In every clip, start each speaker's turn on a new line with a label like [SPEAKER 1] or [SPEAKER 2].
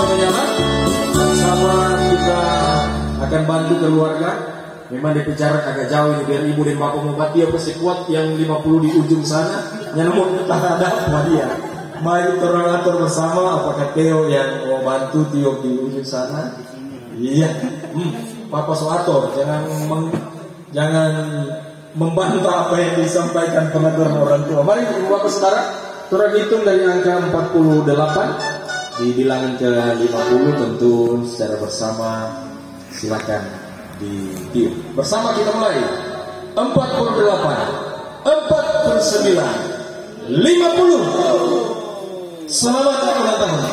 [SPEAKER 1] menyala. Sama kita akan bantu keluarga. Memang dipenjara agak jauh ini biar ibu dan bapak membuat dia pasti kuat yang 50 di ujung sana. Yang namun tak ada sama dia. Mari orang atur bersama. Apakah Theo yang mau bantu Tio di ujung sana? Iya. Papa Soator jangan membantah apa yang disampaikan pengaturan orang tua. Mari ibu bapak saudara, turun hitung dari angka 48 dibilangin ke 50 tentu secara bersama. Silakan ditiup. Bersama kita mulai. 48, 49, 50. Selamat ulang tahun.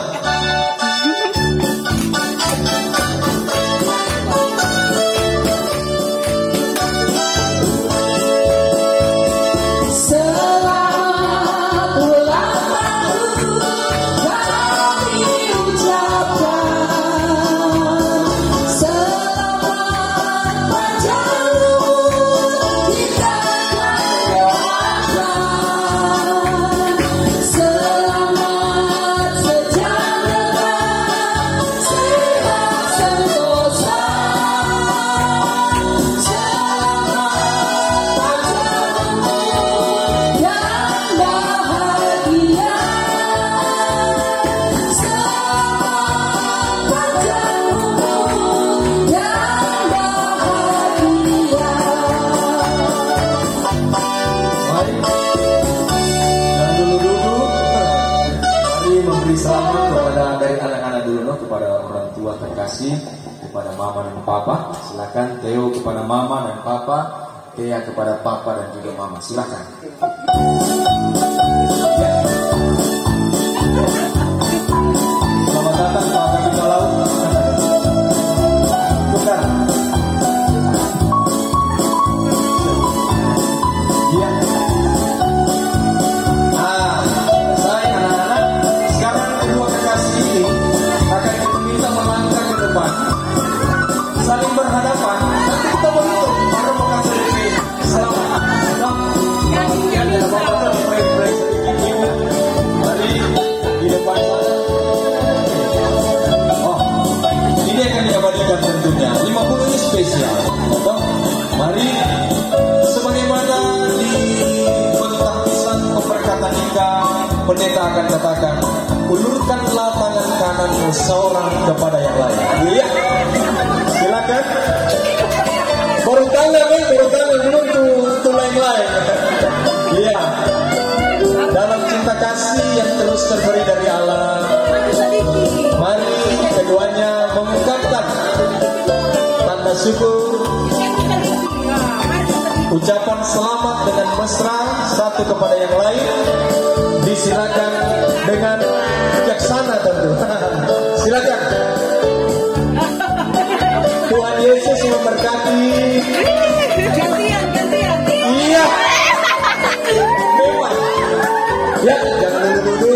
[SPEAKER 1] Kepada mama dan papa, silakan. Theo kepada mama dan papa, Thea kepada papa dan juga mama, silakan. Selamat datang Pak Kapita Laut. Bukan. Iya. Saya anak-anak sekarang kedua kekasih ini akan kita minta melangkah ke depan. Saling berhadapan, nanti kita berhitung baru mau kasih lebih selamat. Yang ada bapak break sedikit tadi di depan sana. Oh, ini akan diabadikan tentunya. 50 ini spesial. Mari, sebagaimana di pentahbisan pemberkatan nikah, pendeta akan katakan, ulurkanlah tangan kananmu seorang kepada yang lain. Iya. Silakan. Baru tangan dulu tuh lain-lain. Iya. Dalam cinta kasih yang terus terberi dari Allah, mari keduanya mengungkapkan tanda syukur, ucapan selamat dengan mesra satu kepada yang lain. Disilakan dengan bijaksana tentu. Silakan. Tuhan Yesus memberkati.
[SPEAKER 2] Gantian.
[SPEAKER 1] Iya. Memang. Ya, jangan dulu.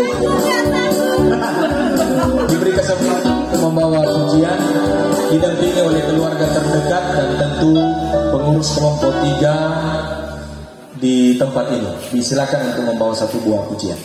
[SPEAKER 1] Diberi kesempatan untuk membawa pujian, didampingi oleh keluarga terdekat dan tentu pengurus kelompok 3 di tempat ini. Disilakan untuk membawa satu buah pujian.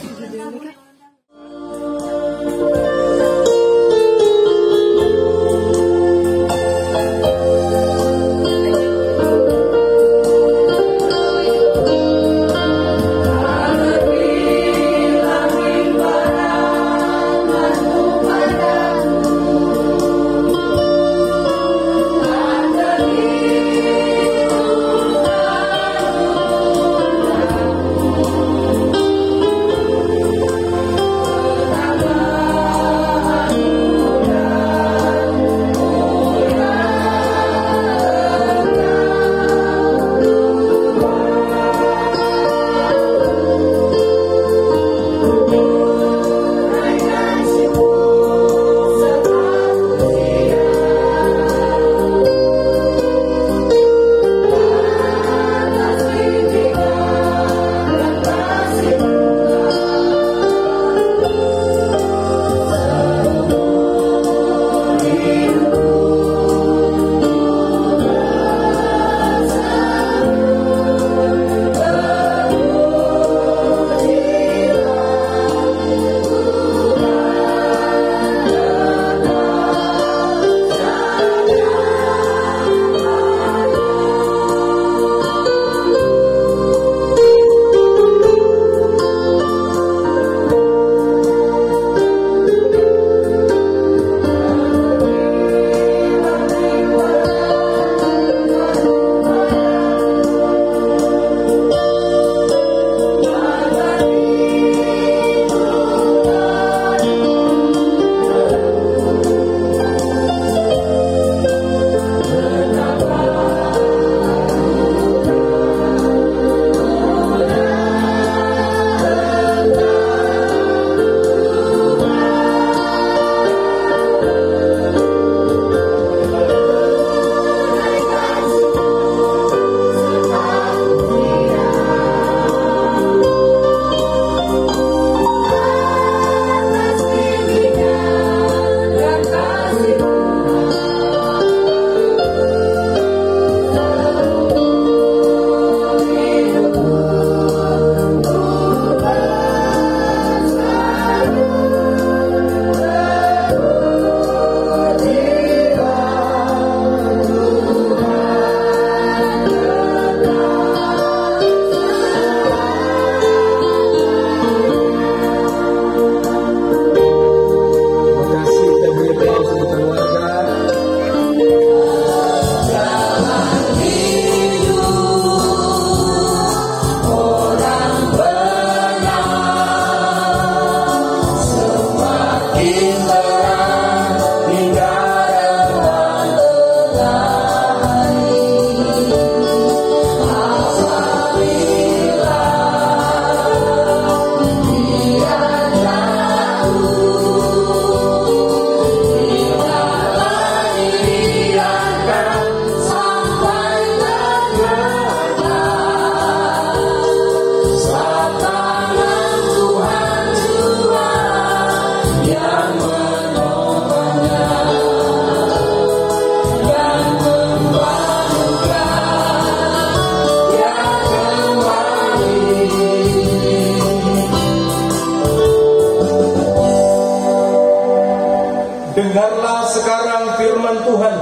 [SPEAKER 1] Dengarlah sekarang firman Tuhan.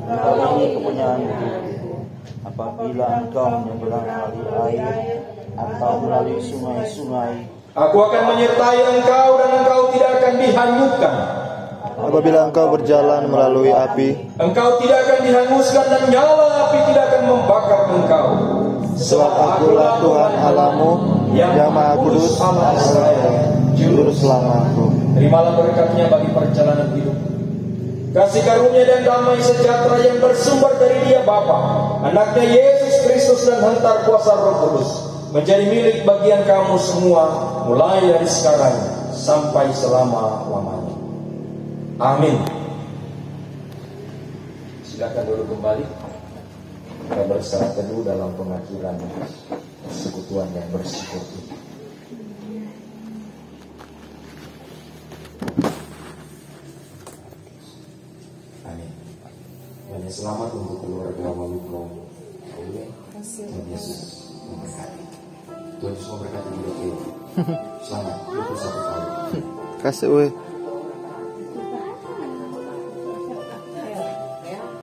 [SPEAKER 3] Engkau ini kepunyaanku. Apabila engkau menyeberang melalui air atau melalui sungai-sungai,
[SPEAKER 1] Aku akan menyertai engkau dan engkau tidak akan dihanyutkan.
[SPEAKER 4] Apabila engkau berjalan melalui api,
[SPEAKER 1] Engkau tidak akan dihanguskan dan nyala api tidak akan membakar engkau.
[SPEAKER 4] sebab akulah Tuhan Allahmu yang Maha Kudus,
[SPEAKER 1] Allah Israel,
[SPEAKER 4] Juru Selamatku.
[SPEAKER 1] Terimalah berkatnya bagi perjalanan hidup. Kasih karunia dan damai sejahtera yang bersumber dari Dia Bapa, Anaknya Yesus Kristus dan hantar kuasa Roh Kudus menjadi milik bagian kamu semua mulai dari sekarang sampai selama-lamanya. Amin. Silakan duduk kembali. Kita berserah teduh dalam pengakhiran persekutuan yang bersyukur ini. Amin. Dan selamat untuk keluarga Malukro. Tuhan Yesus memberkati. Tuhan Yesus memberkati hidup kita. Selamat. Itu satu kali.
[SPEAKER 4] Kasih weh.